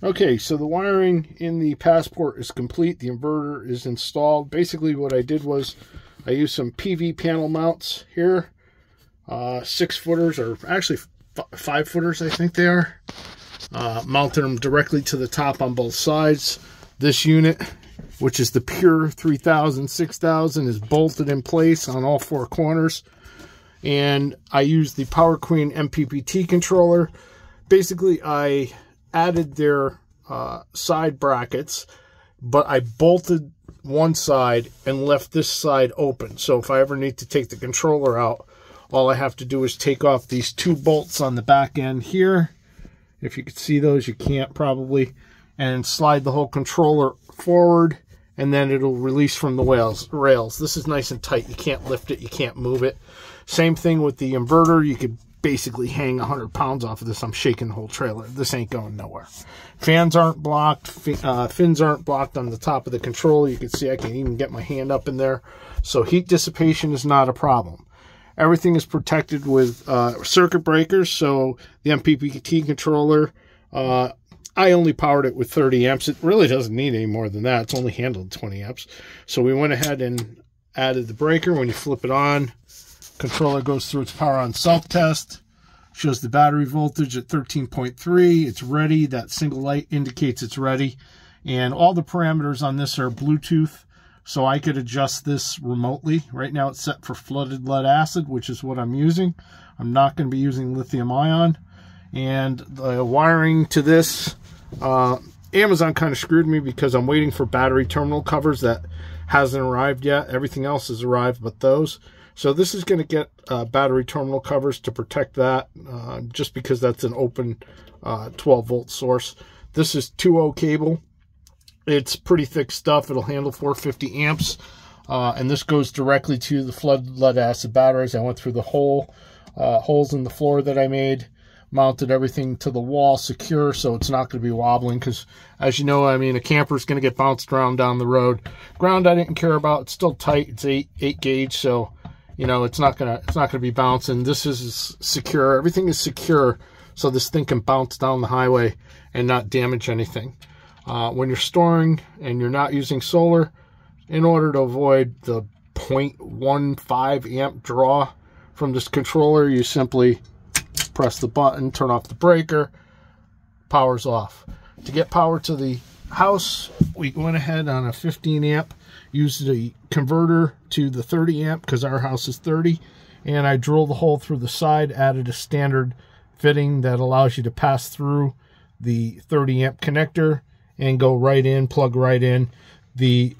Okay, so the wiring in the Passport is complete. The inverter is installed. Basically what I did was I used some PV panel mounts here. 6-footers, or actually 5-footers I think they are. Mounted them directly to the top on both sides. This unit, which is the Pure 3000, 6000, is bolted in place on all 4 corners. And I used the Power Queen Mppt controller. Basically, I added their side brackets, but I bolted one side and left this side open. So if I ever need to take the controller out, all I have to do is take off these 2 bolts on the back end here. If you can see those, you can't probably. And slide the whole controller forward, and then it'll release from the rails. This is nice and tight. You can't lift it. You can't move it. Same thing with the inverter. You could basically hang 100 pounds off of this. I'm shaking the whole trailer. This ain't going nowhere. Fans aren't blocked. Fins aren't blocked on the top of the controller. You can see I can even get my hand up in there. So heat dissipation is not a problem. Everything is protected with circuit breakers. So the Mppt controller, I only powered it with 30 amps. It really doesn't need any more than that. It's only handled 20 amps. So we went ahead and added the breaker. When you flip it on, controller goes through its power on self-test. Shows the battery voltage at 13.3. It's ready. That single light indicates it's ready. And all the parameters on this are Bluetooth. So I could adjust this remotely. Right now it's set for flooded lead acid, which is what I'm using. I'm not going to be using lithium ion. And the wiring to this, Amazon kind of screwed me because I'm waiting for battery terminal covers. That hasn't arrived yet. Everything else has arrived but those. So this is going to get battery terminal covers to protect that, just because that's an open 12-volt source. This is 2.0 cable. It's pretty thick stuff. It'll handle 450 amps. And this goes directly to the flooded lead acid batteries. I went through the holes in the floor that I made, mounted everything to the wall secure, so it's not going to be wobbling, because as you know, I mean, a camper is going to get bounced around down the road. Ground I didn't care about. It's still tight. It's 8 gauge, so you know it's not gonna be bouncing. This is secure. Everything is secure, so this thing can bounce down the highway and not damage anything. When you're storing and you're not using solar, in order to avoid the 0.15 amp draw from this controller, you simply press the button, turn off the breaker, power's off. To get power to the house, we went ahead on a 15 amp, used the converter to the 30 amp because our house is 30, and I drilled the hole through the side, added a standard fitting that allows you to pass through the 30 amp connector and go right in, plug right in. The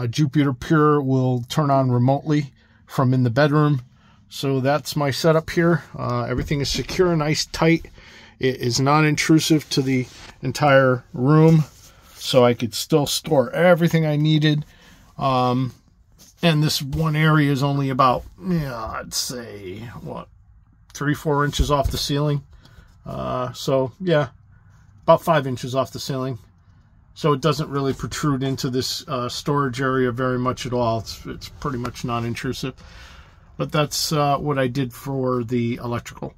Jupiter Pure will turn on remotely from in the bedroom. So that's my setup here. Everything is secure, nice, tight. It is non-intrusive to the entire room, so I could still store everything I needed. And this one area is only about, I'd say, what, 3-4 inches off the ceiling. So yeah, about 5 inches off the ceiling. So it doesn't really protrude into this storage area very much at all. It's pretty much non-intrusive. But that's what I did for the electrical.